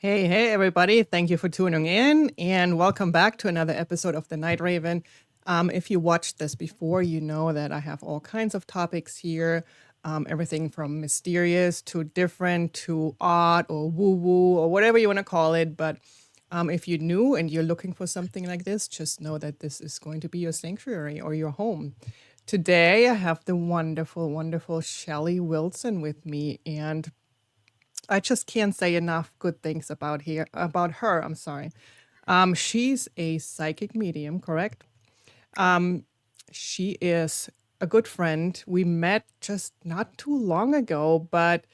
Hey, everybody. Thank you for tuning in and welcome back to another episode of The Night Raven. If you watched this before, you know that I have all kinds of topics here, everything from mysterious to different to odd or woo woo or whatever you want to call it. But if you're new and you're looking for something like this, just know that this is going to be your sanctuary or your home. Today, I have the wonderful Shelly Wilson with me, and I just can't say enough good things about her. I'm sorry. She's a psychic medium, correct? She is a good friend. We met just not too long ago, but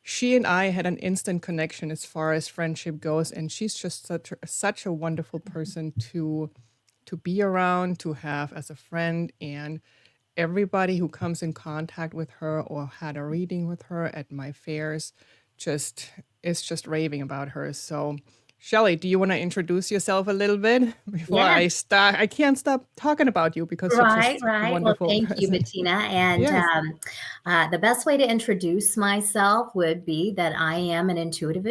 she and I had an instant connection as far as friendship goes, and she's just such a wonderful person to be around, to have as a friend, and everybody who comes in contact with her or had a reading with her at my fairs just is just raving about her. So, Shelly, do you want to introduce yourself a little bit before Yeah, I start? I can't stop talking about you because you're right, just a right. Well, wonderful thank you, person. Bettina. And Yes. the best way to introduce myself would be that I am an intuitive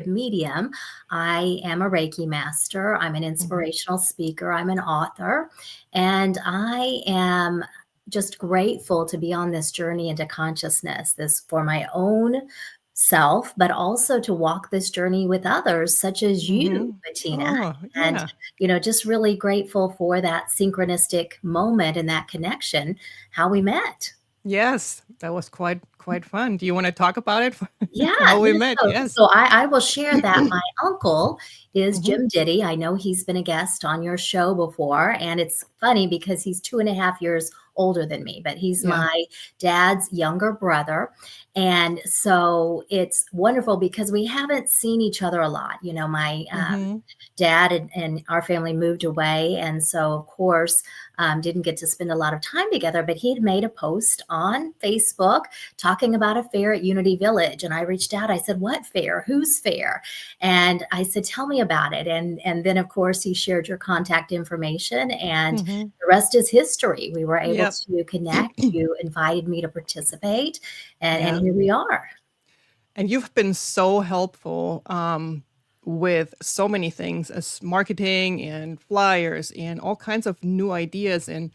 medium. I am a Reiki master. I'm an Mhm. inspirational speaker. I'm an author, and I am just grateful to be on this journey into consciousness. This for my own self, but also to walk this journey with others, such as you, Mhm. Bettina. Oh, And yeah. just really grateful for that synchronistic moment and that connection, how we met. Yes, that was quite fun. Do you want to talk about it? Yeah, How we yeah. met? So, Yes. so I will share that my uncle is Mhm. Jim Diddy. I know he's been a guest on your show before, and it's funny because he's 2.5 years older than me, but he's Yeah. my dad's younger brother. And so it's wonderful because we haven't seen each other a lot. My Mhm. dad and our family moved away. And so, of course, didn't get to spend a lot of time together, but he had made a post on Facebook talking about a fair at Unity Village. And I reached out. I said, "What fair? Whose fair?" And I said, "Tell me about it." And then, of course, he shared your contact information, and Mhm. the rest is history. We were able Yep. to connect. You invited me to participate, and Yeah. here we are. And you've been so helpful with so many things as marketing and flyers and all kinds of new ideas and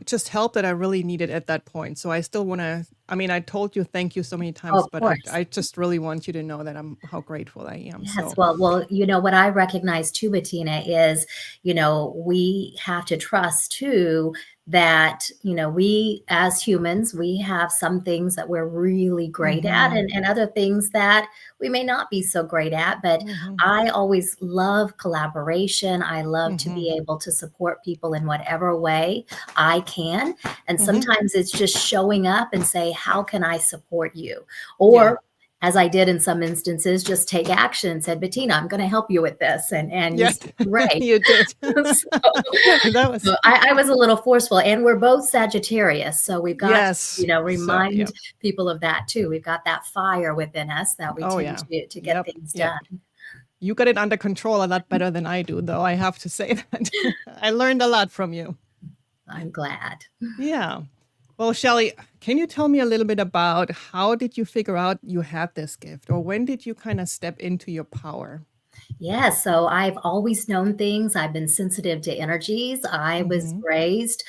just help that I really needed at that point. So I still want to, I mean, I told you thank you so many Oh, times, of but course. I just really want you to know that how grateful I am. Yes, So, well, what I recognize too, Bettina, is, we have to trust too that, we as humans, we have some things that we're really great at hmm and other things that we may not be so great at. But hmm I always love collaboration. I love to hmm be able to support people in whatever way I can. And hmm sometimes it's just showing up and say, how can I support you? yeah, Or as I did in some instances, just take action and said, Bettina, I'm going to help you with this. And you yeah, said, great. you did. so, That was, so I was a little forceful, and we're both Sagittarius. So we've got to, yes. So, remind yep. people of that too. We've got that fire within us that we Oh, tend yeah. to get Yep. things Yep. done. You got it under control a lot better than I do, though. I have to say that. I learned a lot from you. I'm glad. Yeah. Well, Shelly, can you tell me a little bit about how did you figure out you had this gift, or when did you kind of step into your power? Yeah, so I've always known things. I've been sensitive to energies. I was Mm-hmm. raised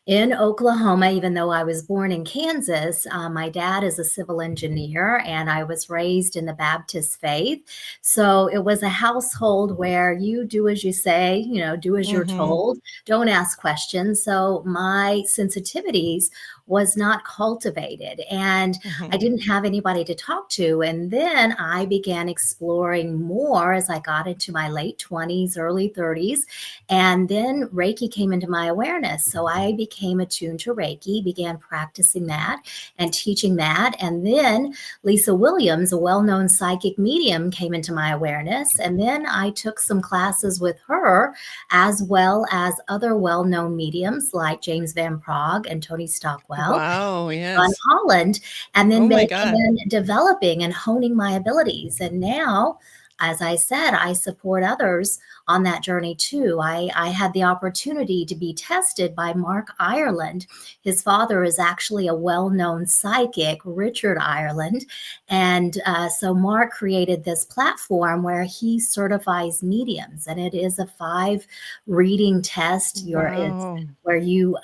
in Oklahoma, even though I was born in Kansas. My dad is a civil engineer, and I was raised in the Baptist faith. So it was a household where you do as you say, do as you're Mm-hmm. told, don't ask questions. So my sensitivities was not cultivated, and I Mm-hmm. didn't have anybody to talk to. And then I began exploring more as I got into my late 20s, early 30s. And then Reiki came into my awareness. So I became attuned to Reiki, began practicing that and teaching that. And then Lisa Williams, a well known psychic medium, came into my awareness. And then I took some classes with her, as well as other well known mediums like James Van Prague and Tony Stockwell, Wow. John Yes. Holland, and Oh then my God. began developing and honing my abilities. And now as I said, I support others on that journey too. I had the opportunity to be tested by Mark Ireland. His father is actually a well known psychic, Richard Ireland. And so Mark created this platform where he certifies mediums, and it is a 5 reading test. It's Wow. where you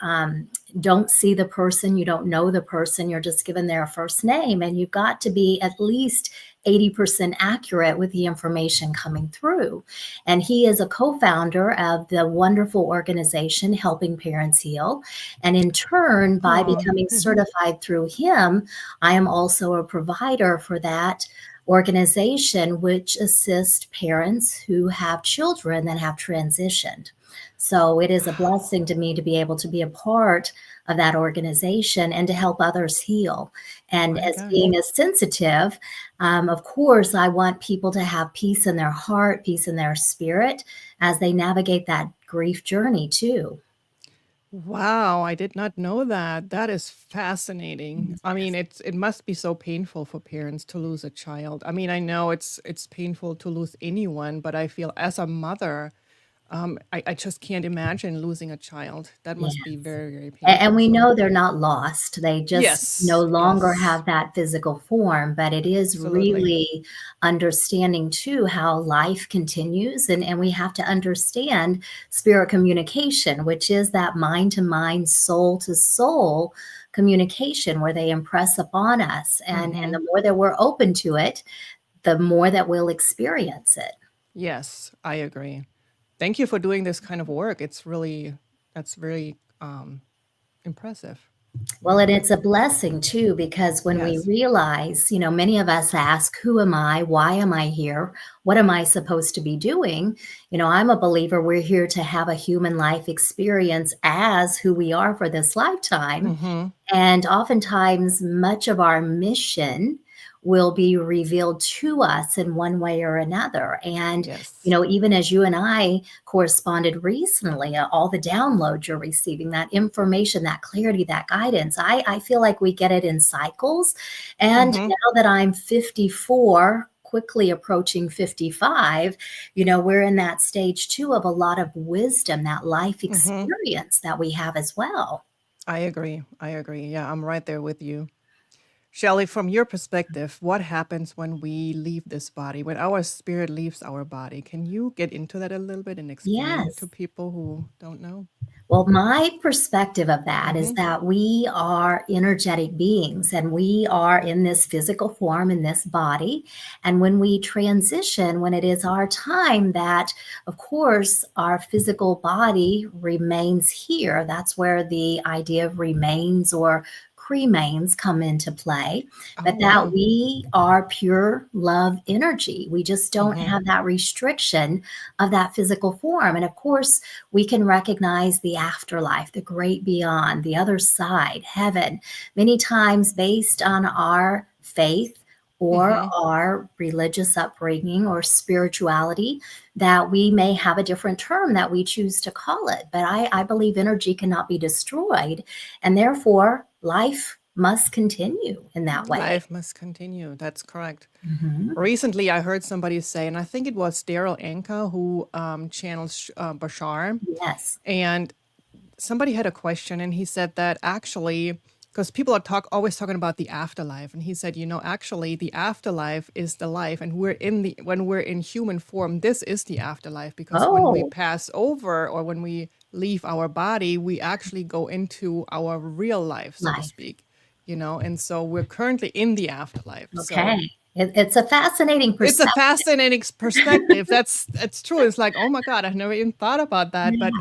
don't see the person, you don't know the person, you're just given their first name, and you've got to be at least 80% accurate with the information coming through. And he is a co founder of the wonderful organization Helping Parents Heal. And in turn, by Oh. becoming Mhm. certified through him, I am also a provider for that organization, which assists parents who have children that have transitioned. So it is a blessing to me to be able to be a part of that organization and to help others heal. And My as gosh. being a sensitive, of course, I want people to have peace in their heart, peace in their spirit as they navigate that grief journey too. Wow, I did not know that. That is fascinating. I mean, it must be so painful for parents to lose a child. I mean, I know it's painful to lose anyone, but I feel as a mother, I just can't imagine losing a child. That Yeah. must be very, very And painful. we So, know they're not lost. They just no yes, longer yes, have that physical form, but it is absolutely. really understanding too how life continues. And we have to understand spirit communication, which is that mind to mind, soul to soul communication where they impress upon us. And Mm-hmm. the more that we're open to it, the more that we'll experience it. Yes, I agree. Thank you for doing this kind of work. That's very impressive. Well, and it's a blessing too, because when we Yes. realize, many of us ask, who am I? Why am I here? What am I supposed to be doing? I'm a believer we're here to have a human life experience as who we are for this lifetime. Mm-hmm. And oftentimes, much of our mission will be revealed to us in one way or another. And, Yes. even as you and I corresponded recently, all the downloads you're receiving, that information, that clarity, that guidance, I feel like we get it in cycles. And Mm-hmm. now that I'm 54, quickly approaching 55, we're in that stage too of a lot of wisdom, that life Mm-hmm. experience that we have as well. I agree. I agree. Yeah, I'm right there with you. Shelley, from your perspective, what happens when we leave this body, when our spirit leaves our body? Can you get into that a little bit and explain to Yes. people who don't know? Well, my perspective of that is Mm-hmm. that we are energetic beings and we are in this physical form in this body. And when we transition, when it is our time, that of course our physical body remains here. That's where the idea of remains or cremains come into play, Oh, but that wow. we are pure love energy. We just don't Mm-hmm. have that restriction of that physical form. And of course, we can recognize the afterlife, the great beyond, the other side, heaven, many times based on our faith or Mm-hmm. our religious upbringing or spirituality, that we may have a different term that we choose to call it. But I believe energy cannot be destroyed, and therefore life must continue in that way. Life must continue. That's correct. Mhm. Recently, I heard somebody say, and I think it was Daryl Anka who channels Bashar, Yes. and somebody had a question, and he said that actually, because people are always talking about the afterlife, and he said, actually, the afterlife is the life, and when we're in human form, this is the afterlife, because when we Oh, pass over or when we leave our body, we actually go into our real life, so to life. speak, and so we're currently in the afterlife. So Okay. It's a fascinating it's a perspective. fascinating perspective. That's true. It's like, oh my God, I've never even thought about that. But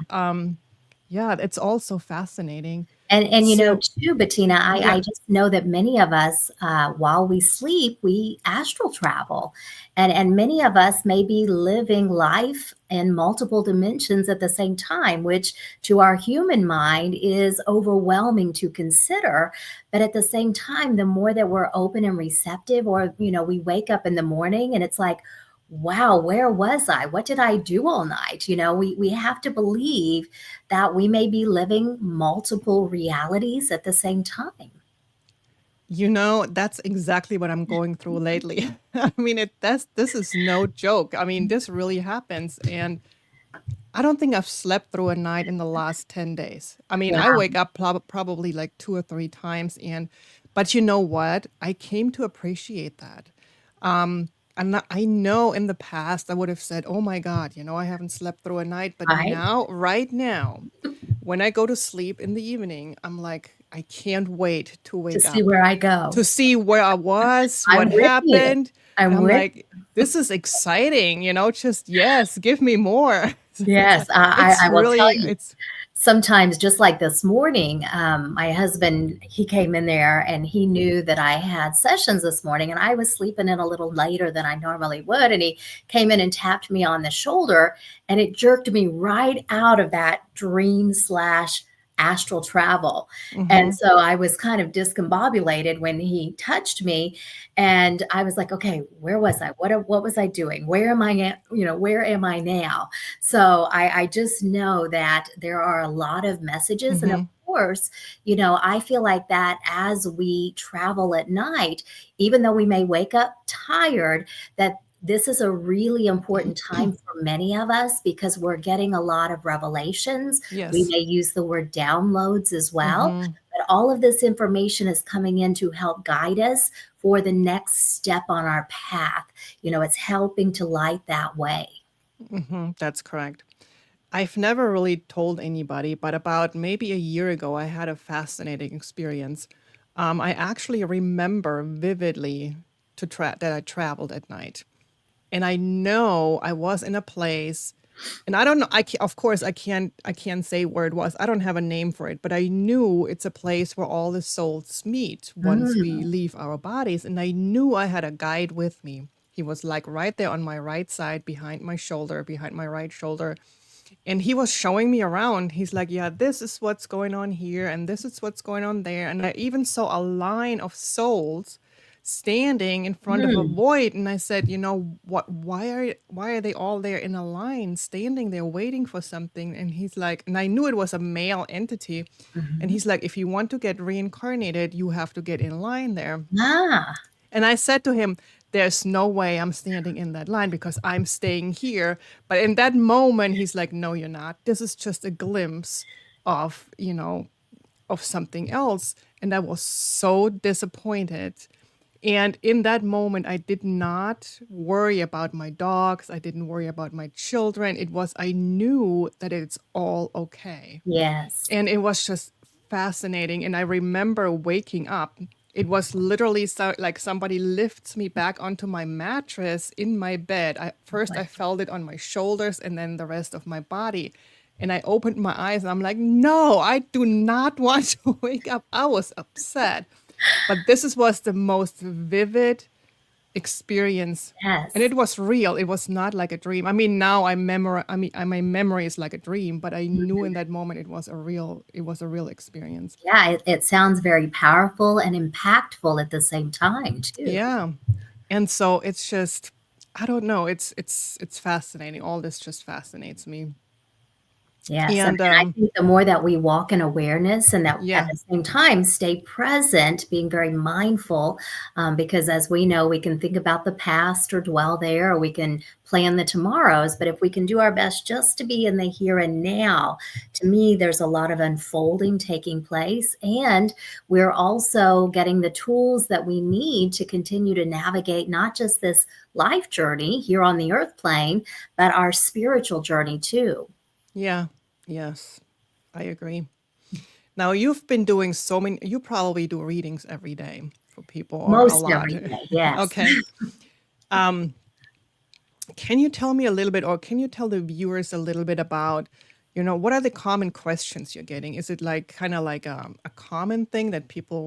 yeah, it's also fascinating. And So too, Bettina, I yeah. just know that many of us, while we sleep, we astral travel, and many of us may be living life in multiple dimensions at the same time, which to our human mind is overwhelming to consider. But at the same time, the more that we're open and receptive, or we wake up in the morning and it's like, wow, where was I? What did I do all night? We have to believe that we may be living multiple realities at the same time. That's exactly what I'm going through lately. I mean, this is no joke. I mean, this really happens, and I don't think I've slept through a night in the last 10 days. I mean, I Wow. wake up probably like two or three times, but you know what? I came to appreciate that. I know in the past I would have said, "Oh my God, I haven't slept through a night." But Right? now, right now, when I go to sleep in the evening, I'm like, I can't wait to To wake see up where I go. to see where I was, what I'm with you. happened. And I'm I'm with like, this is exciting, just yes, give me more. So it's Yes, like, it's I will tell really, you, it's, sometimes just like this morning, my husband, he came in there and he knew that I had sessions this morning and I was sleeping in a little later than I normally would. And he came in and tapped me on the shoulder and it jerked me right out of that dream slash astral travel. And mm-hmm, so I was kind of discombobulated when he touched me and I was like, okay, where was I? What was I doing? Where am I at? Where am I now? So I just know that there are a lot of messages. And of mm-hmm, course, I feel like that as we travel at night, even though we may wake up tired, that this is a really important time for many of us because we're getting a lot of revelations. We yes, may use the word downloads as well. mm-hmm, But all of this information is coming in to help guide us for the next step on our path. It's helping to light that way. mm-hmm, that's correct. I've never really told anybody, but about maybe a year ago, I had a fascinating experience. I actually remember vividly that I traveled at night. And I know I was in a place, and I don't know. Of course, I can't say where it was. I don't have a name for it, but I knew it's a place where all the souls meet once we Mm. leave our bodies. And I knew I had a guide with me. He was like right there on my right side, behind my right shoulder. And he was showing me around. He's like, yeah, this is what's going on here, and this is what's going on there. And I even saw a line of souls standing in front of a Mm. void. And I said, what? Why are they all there in a line, standing there waiting for something? And he's like, and I knew it was a male entity. And Mhm. he's like, if you want to get reincarnated, you have to get in line there. Ah, And I said to him, there's no way I'm standing in that line because I'm staying here. But in that moment, he's like, no, you're not. This is just a glimpse of, of something else. And I was so disappointed. And in that moment, I did not worry about my dogs. I didn't worry about my children. I knew that it's all okay. yes. And it was just fascinating. And I remember waking up. It was literally like somebody lifts me back onto my mattress in my bed. First, I What? felt it on my shoulders and then the rest of my body. And I opened my eyes and I'm like, no, I do not want to wake up. I was upset. But was the most vivid experience, and Yes. it was real. It was not like a dream. I mean, now my memory is like a dream, but I knew in that moment it was a real experience. Yeah, it sounds very powerful and impactful at the same time too. Yeah. And so it's just, I don't know, it's fascinating. All this just fascinates me. Yes, and And I think the more that we walk in awareness and that at yeah. the same time stay present, being very mindful, because as we know, we can think about the past or dwell there, or we can plan the tomorrows. But if we can do our best just to be in the here and now, to me, there's a lot of unfolding taking place. And we're also getting the tools that we need to continue to navigate not just this life journey here on the earth plane, but our spiritual journey too. Yeah. Yes. I agree. Now you've been doing you probably do readings every day for people or a Most lot. every day, yes. Okay. Um, Can you tell me a little bit, or can you tell the viewers a little bit about, what are the common questions you're getting? Is it like kind of like a common thing that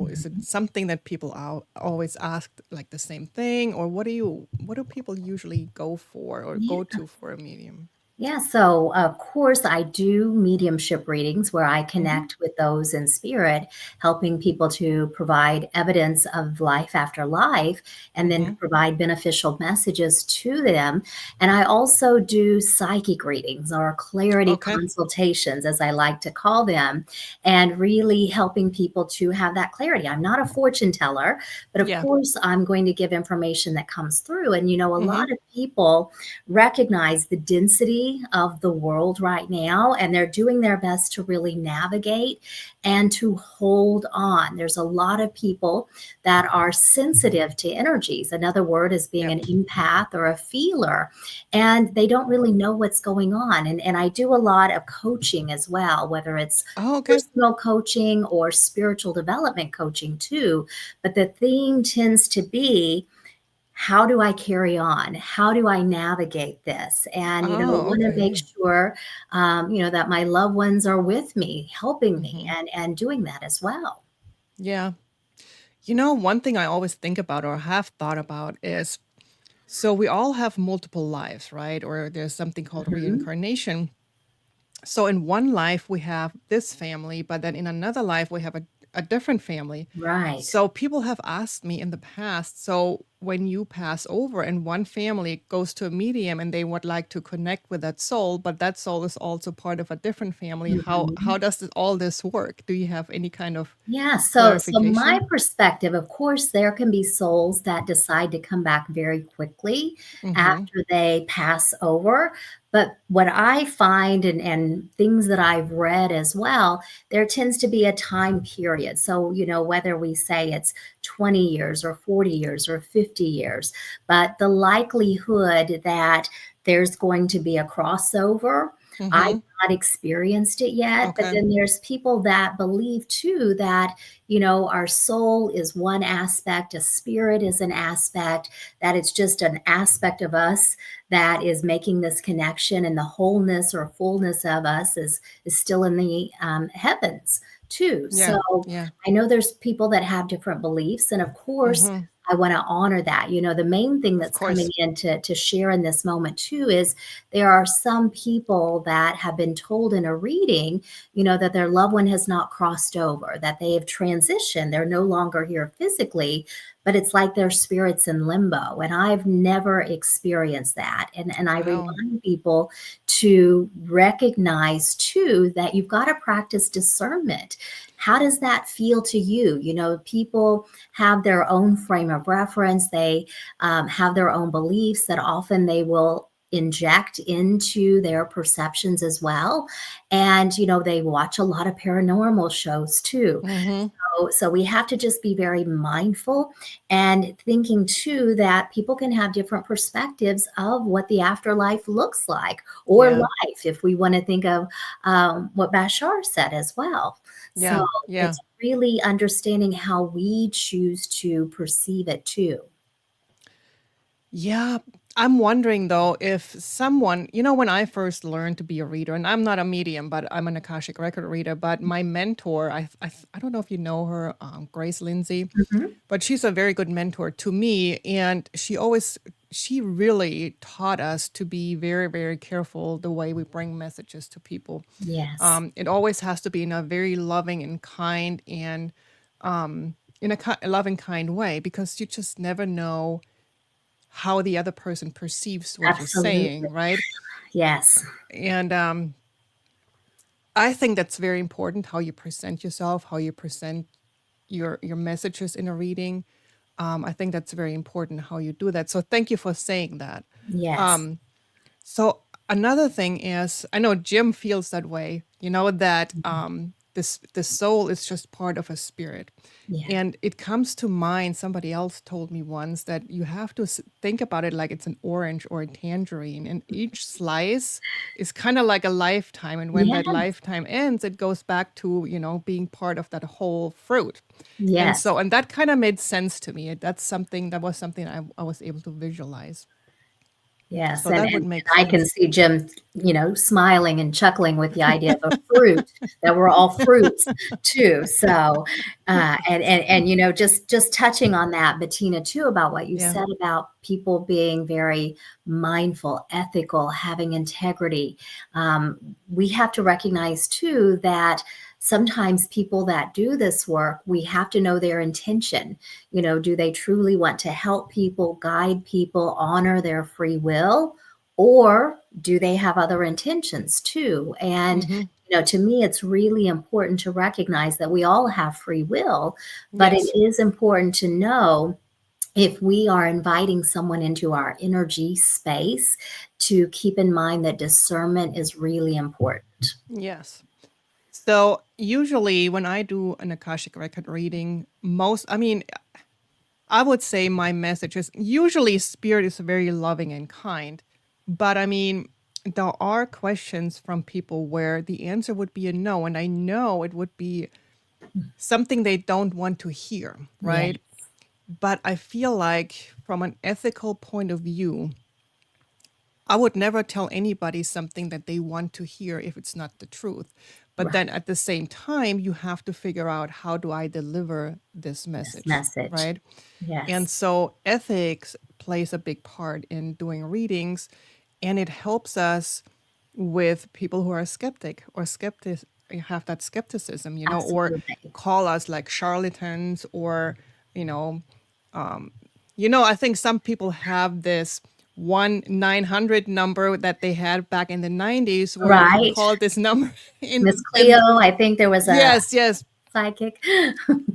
is it Mhm. something that people always ask like the same thing? Or what do people usually go for or Yeah. go to for a medium? Yeah, so of course, I do mediumship readings where I Mm-hmm. connect with those in spirit, helping people to provide evidence of life after life and then to Mm-hmm. provide beneficial messages to them. And I also do psychic readings or clarity Okay. consultations, as I like to call them, and really helping people to have that clarity. I'm not a fortune teller, but of Yeah. course, I'm going to give information that comes through. And, a Mm-hmm. lot of people recognize the density of the world right now, and they're doing their best to really navigate and to hold on. There's a lot of people that are sensitive to energies. Another word is being Yep. an empath or a feeler, and they don't really know what's going on. And I do a lot of coaching as well, whether it's Oh, okay. personal coaching or spiritual development coaching too. But the theme tends to be, how do I carry on? How do I navigate this? And, I Oh, want to make okay. sure, that my loved ones are with me, helping me, Mm-hmm. and doing that as well. Yeah. One thing I always think about or have thought about is so we all have multiple lives, right? Or there's something called Mhm. reincarnation. So in one life we have this family, but then in another life we have a different family. Right. So people have asked me in the past, so when you pass over and one family goes to a medium and they would like to connect with that soul, but that soul is also part of a different family, how Mhm. does all this work? Do you have any kind of Yeah, so my clarification? perspective, of course, there can be souls that decide to come back very quickly Mhm. after they pass over. But what I find, and things that I've read as well, there tends to be a time period. So, whether we say it's 20 years or 40 years or 50 years, but the likelihood that there's going to be a crossover, I've Mhm. not experienced it yet. But Okay. then there's people that believe too that, our soul is one aspect, a spirit is an aspect, that it's just an aspect of us that is making this connection, and the wholeness or fullness of us is still in the heavens too. So Yeah. Yeah. I know there's people that have different beliefs, and of course, Mhm. I want to honor that. The main thing Of that's coming course. in to share in this moment too is there are some people that have been told in a reading, that their loved one has not crossed over, that they have transitioned. They're no longer here physically, but it's like their spirit's in limbo. And I've never experienced that. And I Wow. remind people to recognize too that you've got to practice discernment. How does that feel to you? People have their own frame of reference. They have their own beliefs that often they will inject into their perceptions as well. And, they watch a lot of paranormal shows too. Mhm. So we have to just be very mindful and thinking too that people can have different perspectives of what the afterlife looks like, or Yeah. life, if we want to think of what Bashar said as well. So Yeah. Yeah. it's really understanding how we choose to perceive it too. Yeah, I'm wondering though if someone, when I first learned to be a reader, and I'm not a medium, but I'm an Akashic record reader. But my mentor, I don't know if you know her, Grace Lindsay, Mhm. but she's a very good mentor to me, and she really taught us to be very, very careful the way we bring messages to people. Yes, It always has to be in a very loving and kind and in a loving, kind way because you just never know how the other person perceives what you're absolutely. saying, right? Yes, And I think that's very important how you present yourself, how you present your messages in a reading. I think that's very important how you do that. So thank you for saying that. yes, Um, So another thing is, I know Jim feels that way, that this soul is just part of a spirit. yeah, And it comes to mind, somebody else told me once that you have to think about it like it's an orange or a tangerine, and each slice is kind of like a lifetime. And when that yes, lifetime ends, it goes back to, being part of that whole fruit. And yes. so, and that kind of made sense to me. That was something I was able to visualize. Yes, So that would and make I can sense. see Jim, smiling and chuckling with the idea of a fruit, that we're all fruits too. So, and just touching on that, Bettina, too, about what you Yeah. said about people being very mindful, ethical, having integrity. We have to recognize too that sometimes people that do this work, we have to know their intention. Do they truly want to help people, guide people, honor their free will? Or do they have other intentions too? And, Hmm. to me, it's really important to recognize that we all have free will, but it Yes. is important to know if we are inviting someone into our energy space to keep in mind that discernment is really important. Yes. So usually when I do an Akashic record reading, I mean, I would say my message is usually spirit is very loving and kind. But I mean, there are questions from people where the answer would be a no. And I know it would be something they don't want to hear, Yeah, right? But I feel like from an ethical point of view, I would never tell anybody something that they want to hear if it's not the truth. But then right. at the same time, you have to figure out, how do I deliver this This message, message. right? And Yes, so ethics plays a big part in doing readings, and it helps us with people who are skeptic or have that skepticism, or absolutely. call us like charlatans, or you know, I think some people have this 1-900 number that they had back in the 90s, where if you Right. call this number Miss in Cleo, I think there was a yes, yes. psychic.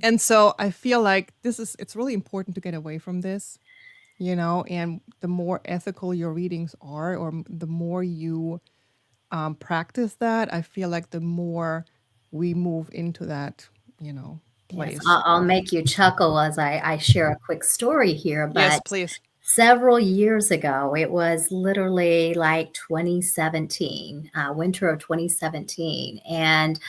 And so I feel like it's really important to get away from this, and the more ethical your readings are, or the more you practice that, I feel like the more we move into that, Yes, place I'll of, make you chuckle as I share a quick story here, yes, but please. several years ago, it was literally like 2017, winter of 2017, and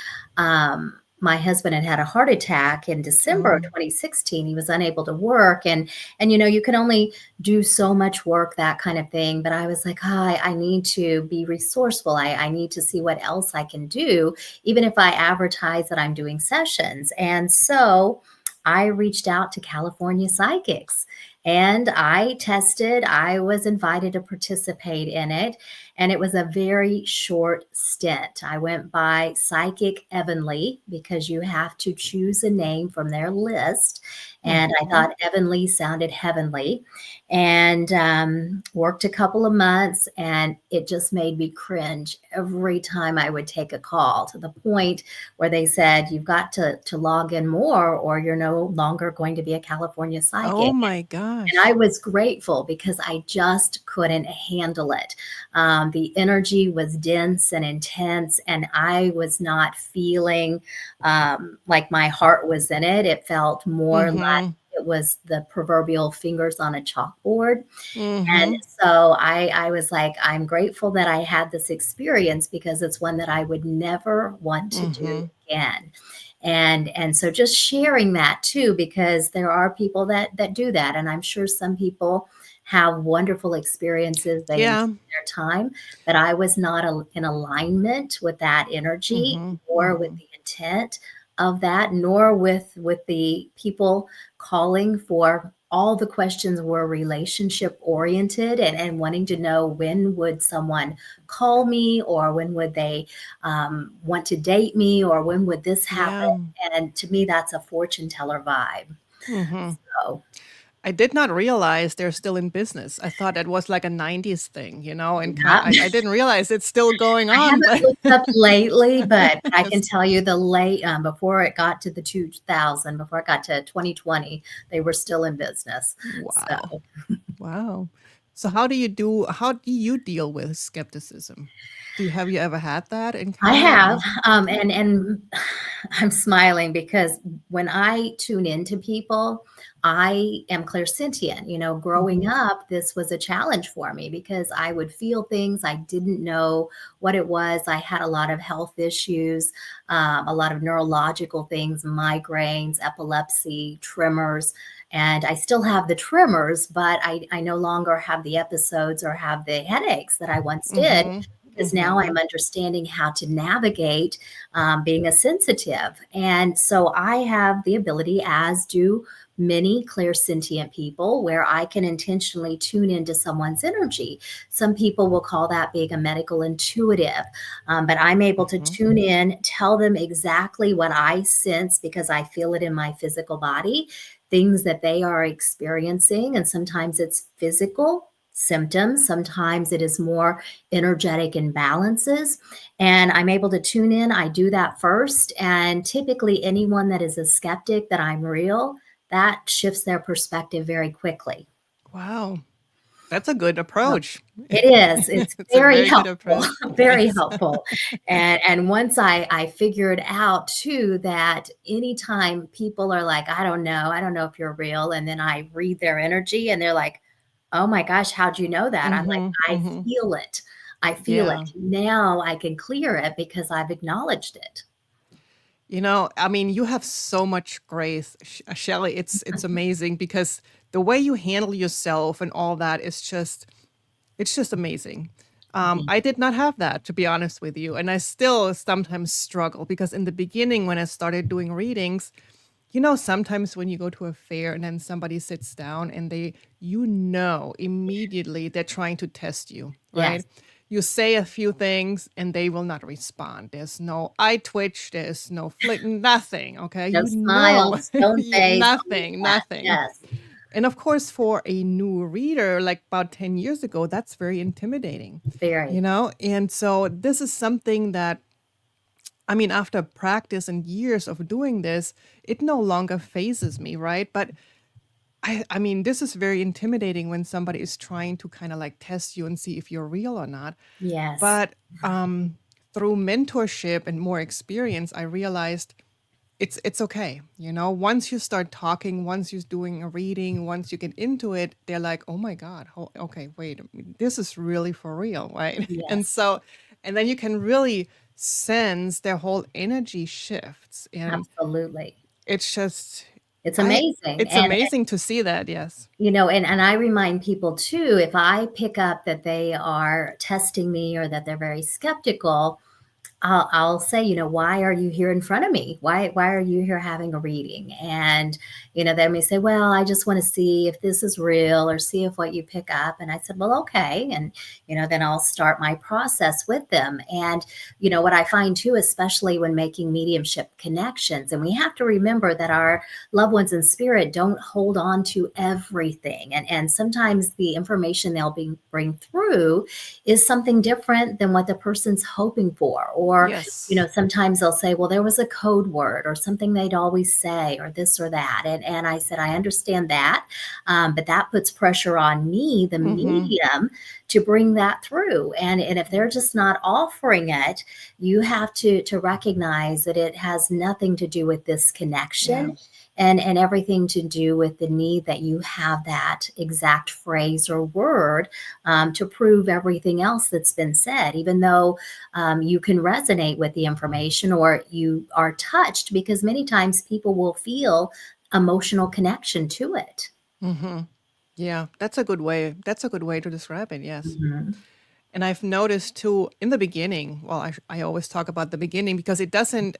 my husband had had a heart attack in December of Oh, 2016. He was unable to work, and you can only do so much work, that kind of thing. But I was like, oh, I need to be resourceful. I need to see what else I can do, even if I advertise that I'm doing sessions. And so I reached out to California Psychics and I tested. I was invited to participate in it. And it was a very short stint. I went by Psychic Evanly because you have to choose a name from their list. And I mm-hmm. thought Evanly sounded heavenly, and worked a couple of months, and it just made me cringe every time I would take a call, to the point where they said, you've got to log in more or you're no longer going to be a California Oh Psychic. my And I gosh. was grateful because I just couldn't handle it. The energy was dense and intense, and I was not feeling like my heart was in it. It felt more like Mm-hmm. it was the proverbial fingers on a chalkboard. And Mm-hmm. so I was like, I'm grateful that I had this experience because it's one that I would never want to do Mm-hmm. again. And so just sharing that too, because there are people that do that. And I'm sure some people have wonderful experiences. They enjoy Yeah. their time, but I was not in alignment with that energy, Mm-hmm. nor with Mm-hmm. the intent of that, nor with the people calling for. All the questions were relationship oriented, and wanting to know, when would someone call me, or when would they want to date me, or when would this happen? Yeah. And to me, that's a fortune teller vibe. Mm-hmm. So I did not realize they're still in business. I thought it was like a 90s thing, and yeah. I didn't realize it's still going I on, haven't but looked up lately, but I can yes. tell you the late before it got to the 2000, before it got to 2020, they were still in business. Wow. So Wow. So how do you deal with skepticism? Have you ever had that I encounter? have, Okay. and I'm smiling because when I tune into people, I am clairsentient. Growing Mm-hmm. up, this was a challenge for me because I would feel things. I didn't know what it was. I had a lot of health issues, a lot of neurological things, migraines, epilepsy, tremors. And I still have the tremors, but I no longer have the episodes or have the headaches that I once did Mm-hmm. because Mm-hmm. now I'm understanding how to navigate being a sensitive. And so I have the ability, as do many clairsentient people, where I can intentionally tune into someone's energy. Some people will call that being a medical intuitive, but I'm able to Mm-hmm. tune in, tell them exactly what I sense because I feel it in my physical body, things that they are experiencing. And sometimes it's physical symptoms, sometimes it is more energetic imbalances. And I'm able to tune in. I do that first. And typically, anyone that is a skeptic that I'm real, that shifts their perspective very quickly. Wow. That's a good So approach. it is. It's It's a very very good helpful, approach. very Yes. helpful. And once I figured out too that anytime people are like, I don't know if you're real, and then I read their energy and they're like, oh my gosh, how'd you know that? I'm like, Mm-hmm. I Mm-hmm. feel it. I feel Yeah. it. Now I can clear it because I've acknowledged it. I mean, you have so much grace, Shelly. It's amazing because the way you handle yourself and all that is just amazing. I did not have that, to be honest with you, and I still sometimes struggle because in the beginning, when I started doing readings, sometimes when you go to a fair and then somebody sits down and immediately they're trying to test you, Yes. right? You say a few things and they will not respond. There's no eye twitch, there's no flick, nothing, okay? No smiles, stone face, all of Nothing, that. nothing. Yes, And of course, for a new reader, like about 10 years ago, that's very intimidating, very. And so this is something that I mean, after practice and years of doing this, it no longer phases me, right? But I mean, this is very intimidating when somebody is trying to kind of like test you and see if you're real or not. Yes. But through mentorship and more experience, I realized it's okay. Once you start talking, once you're doing a reading, once you get into it, they're like, oh my God, okay, wait, this is really for real, right? And Yes. so, and then you can really sense their whole energy shifts. And Absolutely. it's just, It's I, amazing. it's And amazing to see that. Yes. and I remind people too, if I pick up that they are testing me or that they're very skeptical, I'll say, why are you here in front of me? Why are you here having a reading? And, they may say, well, I just want to see if this is real or see if what you pick up. And I said, well, okay. And, then I'll start my process with them. And, what I find too, especially when making mediumship connections, and we have to remember that our loved ones in spirit don't hold on to everything. And sometimes the information bring through is something different than what the person's hoping for. Or, Yes. sometimes they'll say, well, there was a code word or something they'd always say, or this or that. And I said, I understand that. But that puts pressure on me, the Mm-hmm. medium, to bring that through. And if they're just not offering it, you have to recognize that it has nothing to do with this Yeah. connection and everything to do with the need that you have that exact phrase or word to prove everything else that's been said, even though you can resonate with the information or you are touched, because many times people will feel emotional connection to it. Mm-hmm. Yeah. That's a good way. That's a good way to describe it. Yes. Mhm. And I've noticed too in the beginning, well, I always talk about the beginning because it doesn't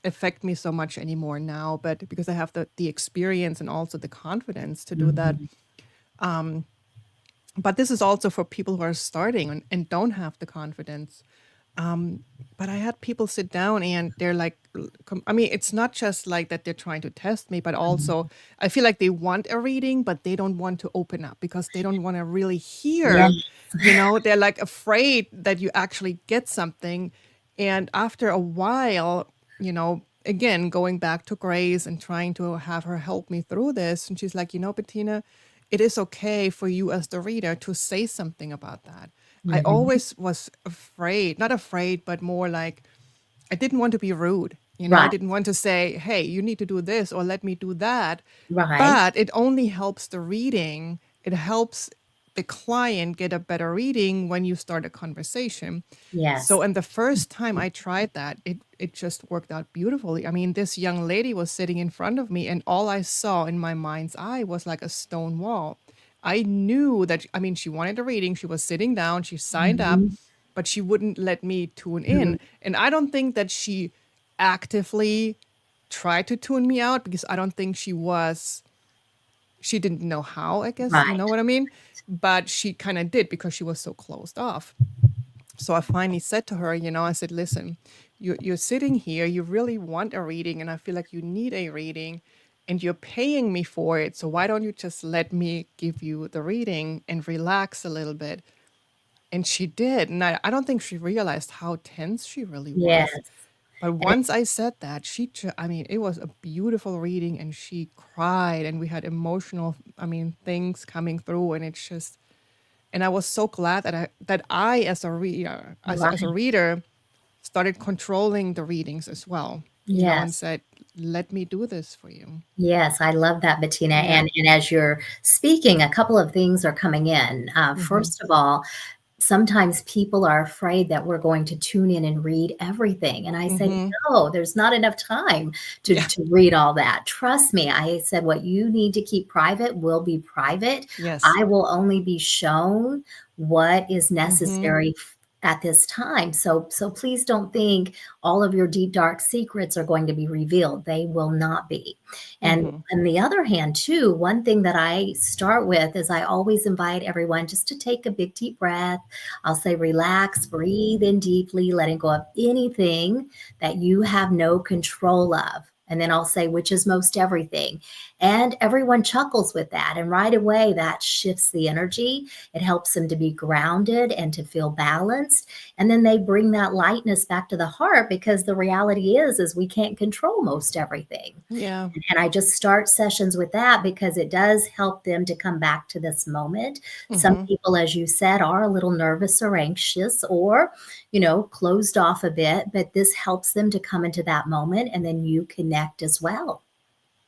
affect me so much anymore now, but because I have the experience and also the confidence to do that. Mhm. But this is also for people who are starting and don't have the confidence. But I had people sit down and they're like, I mean, it's not just like that they're trying to test me, but also I feel like they want a reading, but they don't want to open up because they don't want to really Yeah. hear, they're like afraid that you actually get something. And after a while, again, going back to Grace and trying to have her help me through this. And she's like, Bettina, it is okay for you as the reader to say something about that. I Mhm. always was afraid, not afraid, but more like I didn't want to be rude. I Right. didn't want to say, hey, you need to do this or let me do that. Right. But it only helps the reading. It helps the client get a better reading when you start a conversation. Yes. So, and the first time I tried that, it just worked out beautifully. I mean, this young lady was sitting in front of me, and all I saw in my mind's eye was like a stone wall. I knew that, I mean, she wanted a reading. She was sitting down, she signed up, Mhm. but she wouldn't let me tune Mhm. in. And I don't think that she actively tried to tune me out because I don't think she didn't know how, I guess, you know Right. what I mean? But she kind of did because she was so closed off. So I finally said to her, I said, listen, you're sitting here, you really want a reading, and I feel like you need a reading, and you're paying me for it. So why don't you just let me give you the reading and relax a little bit? And she did. And I don't think she realized how tense she really was. Yes. But And once I said that, I mean, it was a beautiful reading, and she cried, and we had emotional, I mean, things coming through. And it's just, and I was so glad that I as a reader, as a right. reader, started controlling the readings as well, and Yes. said, let me do this for you. Yes, I love that, Bettina. Yeah. And as you're speaking, a couple of things are coming in. Mm-hmm. First of all, sometimes people are afraid that we're going to tune in and read everything. And I say, Mm-hmm. no, there's not enough time Yeah. to read all that. Trust me. I said, what you need to keep private will be private. Yes. I will only be shown what is Mm-hmm. necessary at this time. So please don't think all of your deep dark secrets are going to be revealed. They will not be. And Mm-hmm. on the other hand, too, one thing that I start with is I always invite everyone just to take a big deep breath. I'll say, relax, breathe in deeply, letting go of anything that you have no control of. And then I'll say, which is most everything. And everyone chuckles with that. And right away, that shifts the energy. It helps them to be grounded and to feel balanced. And then they bring that lightness back to the heart because the reality is we can't control most everything. Yeah. And I just start sessions with that because it does help them to come back to this moment. Some Mm-hmm. people, as you said, are a little nervous or anxious or, closed off a bit, but this helps them to come into that moment and then you connect as well.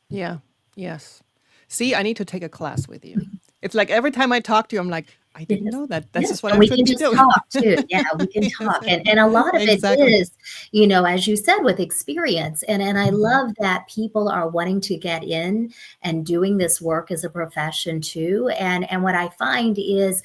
Yeah. Yes. See, I need to take a class with you. It's like every time I talk to you, I'm like, I didn't Yes. know that. This Yes, is what and I we should can be just doing. talk too. Yeah, we can Yes, talk, and a lot of it exactly. is, as you said, with experience, and I Mm-hmm. love that people are wanting to get in and doing this work as a profession too, and what I find is,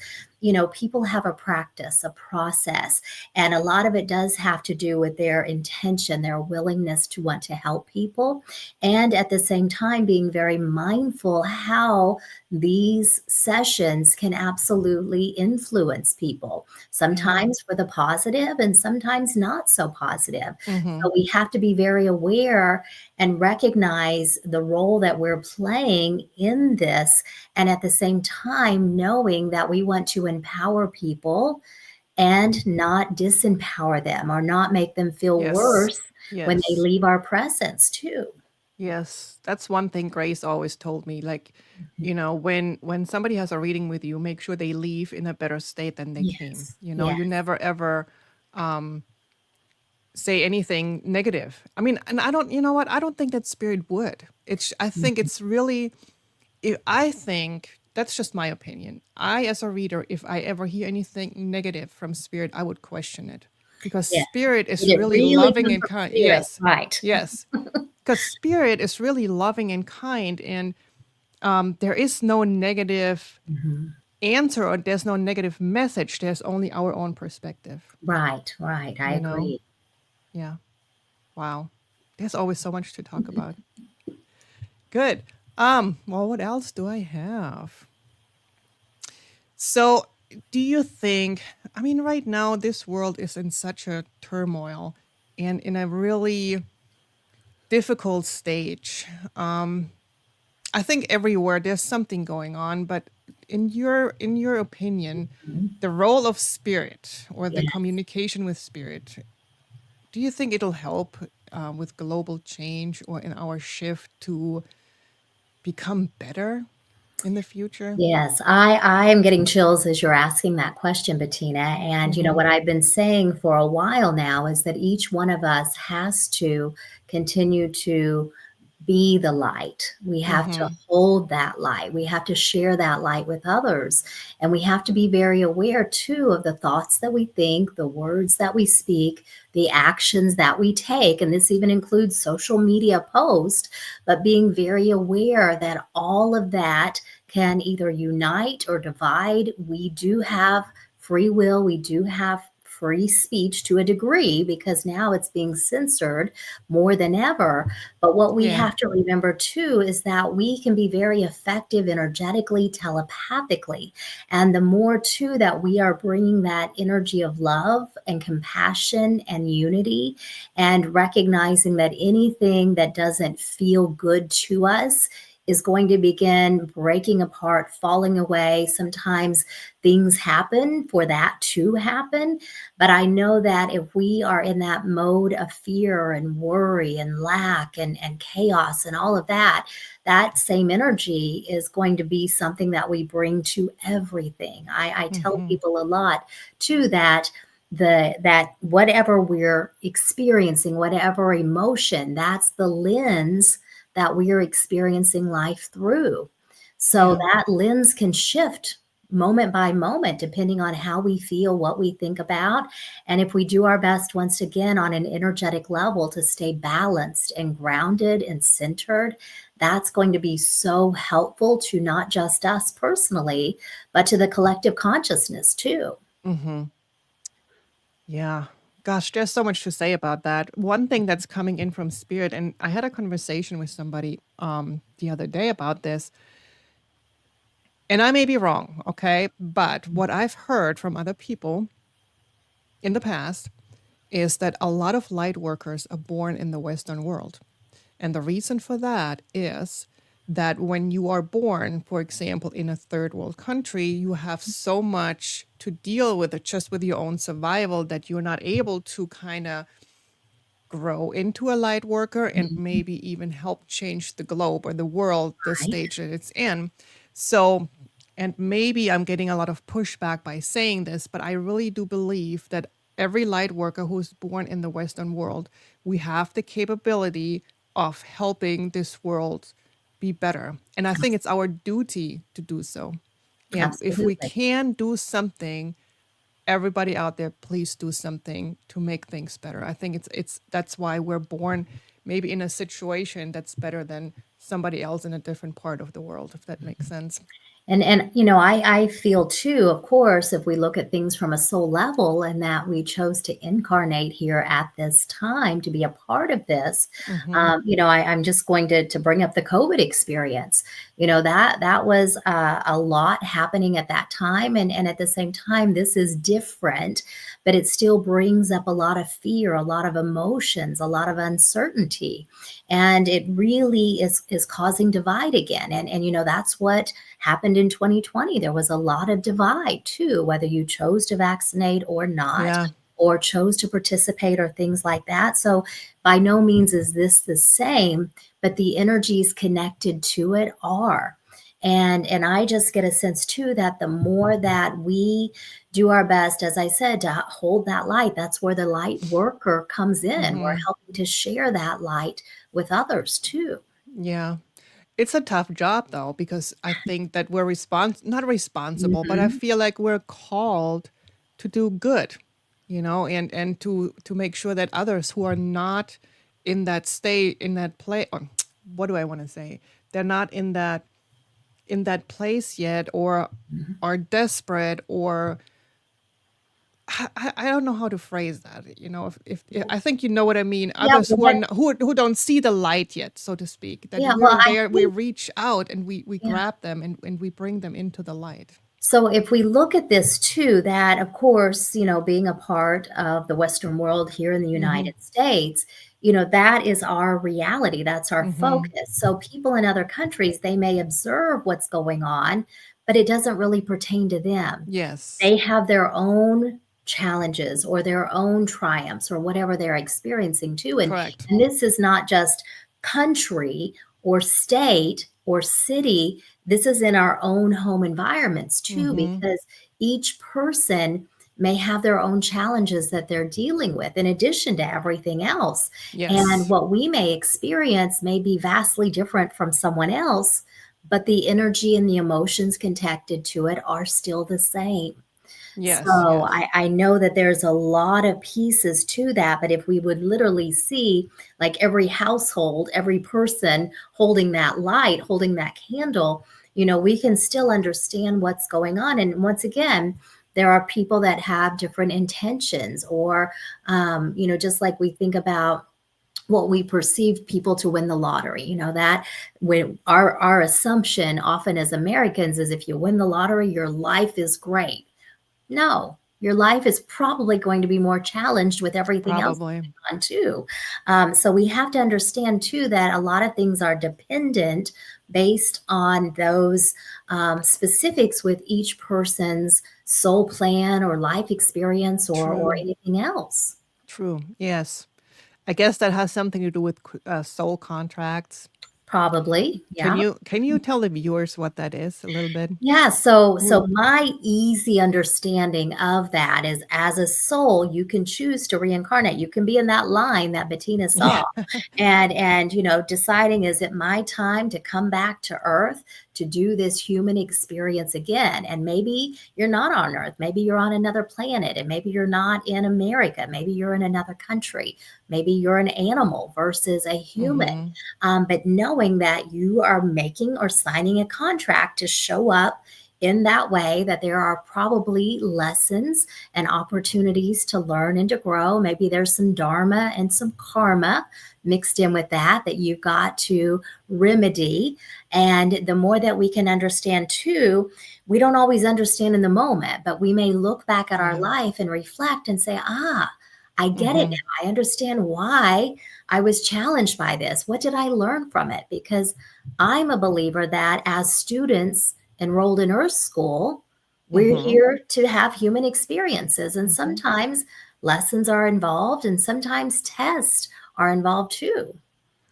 people have a practice, a process, and a lot of it does have to do with their intention, their willingness to want to help people, and at the same time being very mindful how these sessions can absolutely influence people, Yeah. sometimes for the positive and sometimes not so positive. Mm-hmm. So we have to be very aware and recognize the role that we're playing in this. And at the same time, knowing that we want to empower people and not disempower them or not make them feel Yes. worse when they Yes. leave our presence, too. Yes. That's one thing Grace always told me. Like, when somebody has a reading with you, make sure they leave in a better state than they came. Yes, You yes. never ever say anything negative. I mean, and I don't, you know what? I don't think that spirit would. I think Mhm. it's really, I think that's just my opinion. I, as a reader, if I ever hear anything negative from spirit, I would question it because Yes. spirit is Did it really really loving come and from kind. spirit? Yes, Right. yes, because spirit is really loving and kind, and there is no negative Mhm. answer or there's no negative message. There's only our own perspective. Right, right. I You know? agree. Yeah. Wow. There's always so much to talk about. Good. Well, what else do I have? So, do you think, I mean, right now, this world is in such a turmoil and in a really difficult stage. I think everywhere there's something going on, but in your opinion, Mhm. the role of spirit or the Yeah. communication with spirit, do you think it'll help with global change or in our shift to become better? in the future? Yes, I am getting chills as you're asking that question, Bettina. And Mm-hmm. what I've been saying for a while now is that each one of us has to continue to be the light. We have to Mm-hmm. hold that light. We have to share that light with others. And we have to be very aware too of the thoughts that we think, the words that we speak, the actions that we take. And this even includes social media posts, but being very aware that all of that can either unite or divide. We do have free will. We do have free speech to a degree because now it's being censored more than ever. But what we Yeah. have to remember too is that we can be very effective energetically, telepathically. And the more too that we are bringing that energy of love and compassion and unity and recognizing that anything that doesn't feel good to us is going to begin breaking apart, falling away. Sometimes things happen for that to happen. But I know that if we are in that mode of fear and worry and lack and chaos and all of that, that same energy is going to be something that we bring to everything. I tell Mm-hmm. people a lot too that that whatever we're experiencing, whatever emotion, that's the lens that we are experiencing life through. So Yeah. that lens can shift moment by moment, depending on how we feel, what we think about. And if we do our best, once again, on an energetic level to stay balanced and grounded and centered, that's going to be so helpful to not just us personally, but to the collective consciousness too. Mm-hmm. Yeah. Gosh, there's so much to say about that. One thing that's coming in from spirit, and I had a conversation with somebody the other day about this, and I may be wrong, okay? But what I've heard from other people in the past is that a lot of light workers are born in the Western world. And the reason for that is that when you are born, for example, in a third world country, you have so much to deal with it just with your own survival that you're not able to kind of grow into a light worker and Mhm. maybe even help change the globe or the world, the Right? stage that it's in. So, and maybe I'm getting a lot of pushback by saying this, but I really do believe that every light worker who's born in the Western world, we have the capability of helping this world be better. And I think it's our duty to do so. And if we Absolutely. can do something, everybody out there, please do something to make things better. I think it's that's why we're born maybe in a situation that's better than somebody else in a different part of the world, if that makes sense. And I feel too, of course, if we look at things from a soul level and that we chose to incarnate here at this time to be a part of this, Mm-hmm. I'm just going to bring up the COVID experience. That was a lot happening at that time, and at the same time, this is different, but it still brings up a lot of fear, a lot of emotions, a lot of uncertainty, and it really is causing divide again. And that's what happened in 2020. There was a lot of divide too, whether you chose to vaccinate or not, Yeah. or chose to participate or things like that. So, by no means is this the same, but the energies connected to it are. And I just get a sense too that the more that we do our best, as I said, to hold that light, that's where the light worker comes in. We're Mm-hmm. helping to share that light with others too. Yeah. It's a tough job though, because I think that we're not responsible, but I Mhm. feel like we're called to do good, and to make sure that others who are not in that state, in that play, or what do I want to say? They're not in that place yet, or Mhm. are desperate, or I don't know how to phrase that. If I think you know what I mean. Yeah, Others well, who are who don't see the light yet, so to speak, that well, we're I there, we think, reach out and we yeah. grab them and we bring them into the light. So if we look at this too, that of course, being a part of the Western world here in the Mm-hmm. United States, that is our reality. That's our Mm-hmm. focus. So people in other countries, they may observe what's going on, but it doesn't really pertain to them. Yes. They have their own challenges or their own triumphs or whatever they're experiencing too. And Correct. and this is not just country or state, or city, this is in our own home environments too, Mm-hmm. because each person may have their own challenges that they're dealing with in addition to everything else. And Yes. what we may experience may be vastly different from someone else, but the energy and the emotions connected to it are still the same. Yes. So Yes. I know that there's a lot of pieces to that, but if we would literally see like every household, every person holding that light, holding that candle, we can still understand what's going on. And once again, there are people that have different intentions, or, just like we think about what we perceive people to win the lottery, that when our assumption often as Americans is if you win the lottery, your life is great. No, your life is probably going to be more challenged with everything else Probably. going on too. So we have to understand too that a lot of things are dependent based on those specifics with each person's soul plan or life experience, or True. anything else. True. Yes. I guess that has something to do with soul contracts. Probably, Can yeah. you tell the viewers what that is a little bit? Yeah, so Who- my easy understanding of that is as a soul, you can choose to reincarnate. You can be in that line that Bettina Yeah. saw, and deciding, is it my time to come back to Earth to do this human experience again? And maybe you're not on Earth, maybe you're on another planet, and maybe you're not in America, maybe you're in another country, maybe you're an animal versus a human. Mm-hmm. But knowing that you are making or signing a contract to show up in that way, that there are probably lessons and opportunities to learn and to grow. Maybe there's some dharma and some karma mixed in with that you've got to remedy. And the more that we can understand too, we don't always understand in the moment, but we may look back at our Yeah. life and reflect and say, I get it Mm-hmm. now. I understand why I was challenged by this. What did I learn from it? Because I'm a believer that as students enrolled in Earth School, we're Mm-hmm. here to have human experiences. And Mm-hmm. sometimes lessons are involved, and sometimes tests are involved too.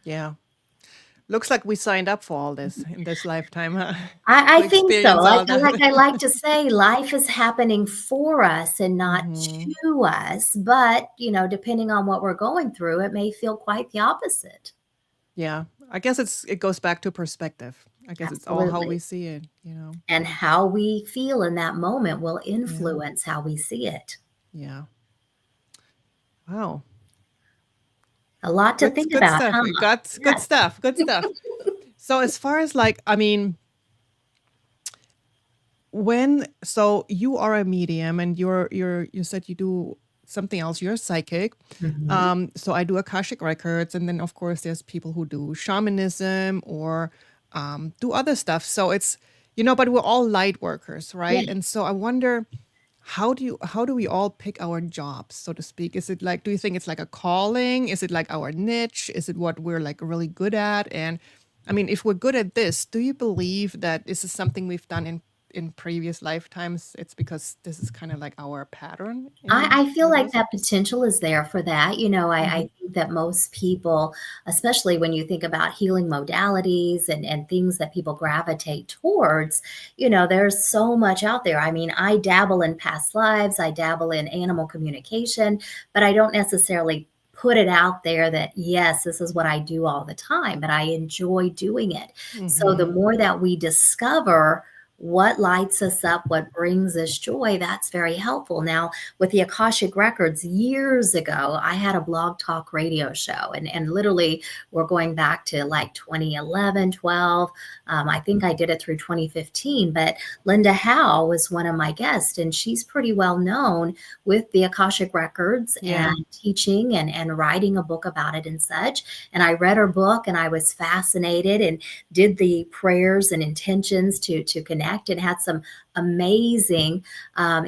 Yeah. Looks like we signed up for all this in this lifetime, huh? I To think so. experience Like all I that. like I like to say, life is happening for us and not Mm-hmm. to us. But depending on what we're going through, it may feel quite the opposite. Yeah. I guess it goes back to perspective. I guess it's all how Absolutely. we see it. And how we feel in that moment will Yeah. influence how we see it. Yeah. Wow. A lot to think Good about, stuff. huh? It got good Yes. stuff. Good stuff. So as far as like, I mean, so you are a medium and you said you do something else. You're a psychic. Mhm. So I do Akashic records, and then of course there's people who do shamanism or do other stuff. So it's but we're all light workers, Yeah. right? And so I wonder how do we all pick our jobs, so to speak? Is it like, do you think it's like a calling? Is it like our niche? Is it what we're like really good at? And I mean, if we're good at this, do you believe that this is something we've done in previous lifetimes? It's because this is kind of like our pattern I in feel like this. that potential is there for that. Mm-hmm. I think that most people, especially when you think about healing modalities and things that people gravitate towards, there's so much out there. I mean, I dabble in past lives, I dabble in animal communication, but I don't necessarily put it out there that, yes, this is what I do all the time, but I enjoy doing it. So the Mm-hmm. more that we discover what lights us up, what brings us joy, that's very helpful. Now, with the Akashic Records, years ago, I had a blog talk radio show, and literally we're going back to like 2011, 12. I think I did it through 2015, but Linda Howe was one of my guests, and she's pretty well known with the Akashic Records and Yeah. teaching and writing a book about it and such. And I read her book and I was fascinated and did the prayers and intentions to connect, and had some amazing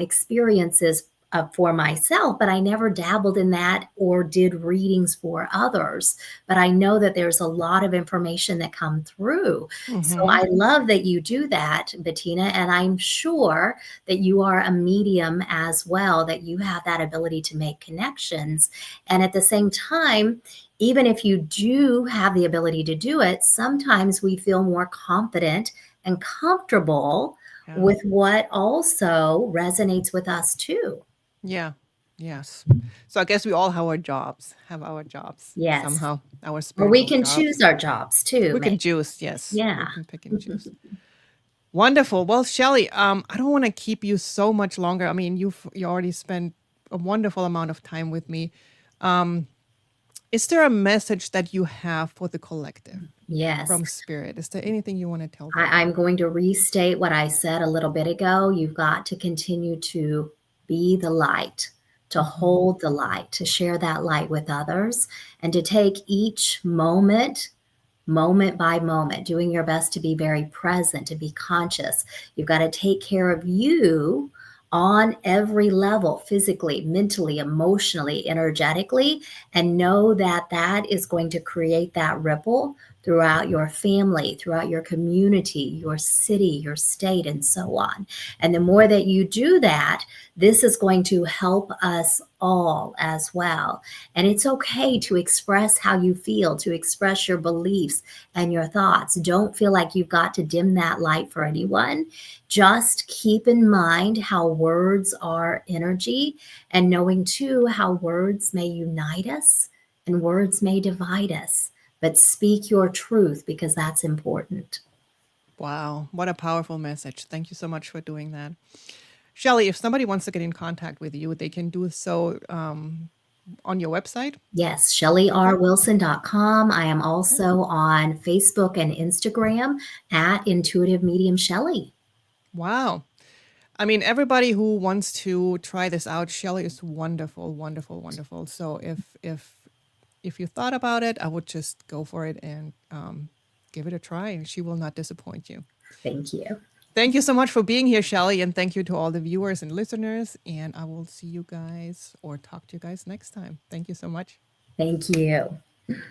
experiences for myself, but I never dabbled in that or did readings for others. But I know that there's a lot of information that come through. So Mm-hmm. I love that you do that, Bettina, and I'm sure that you are a medium as well, that you have that ability to make connections. And at the same time, even if you do have the ability to do it, sometimes we feel more confident and comfortable Yeah. with what also resonates with us too. Yeah. Yes. So I guess we all have our jobs Yes. somehow, our Or we spiritual can jobs. choose our jobs too, We can maybe. choose, yes. We Yeah. can pick and choose. Wonderful. Well, Shelly, I don't want to keep you so much longer. I mean, you already spent a wonderful amount of time with me. Um, is there a message that you have for the collective Yes. from Spirit? Is there anything you want to tell them? I'm going to restate what I said a little bit ago. You've got to continue to be the light, to Hmm. hold the light, to share that light with others, and to take each moment, moment by moment, doing your best to be very present, to be conscious. You've got to take care of you on every level, physically, mentally, emotionally, energetically, and know that that is going to create that ripple throughout your family, throughout your community, your city, your state, and so on. And the more that you do that, this is going to help us all as well. And it's okay to express how you feel, to express your beliefs and your thoughts. Don't feel like you've got to dim that light for anyone. Just keep in mind how words are energy, and knowing too how words may unite us and words may divide us. But speak your truth because that's important. Wow, what a powerful message. Thank you so much for doing that. Shelly, if somebody wants to get in contact with you, they can do so on your website. Yes, Okay. ShellyRWilson.com. I am Okay. also on Facebook and Instagram at Intuitive Medium Shelly. Wow. I mean, everybody who wants to try this out, Shelly is wonderful, wonderful, wonderful. So if you thought about it, I would just go for it and give it a try, and she will not disappoint you. Thank you. Thank you so much for being here, Shelly, and thank you to all the viewers and listeners. And I will see you guys or talk to you guys next time. Thank you so much. Thank you.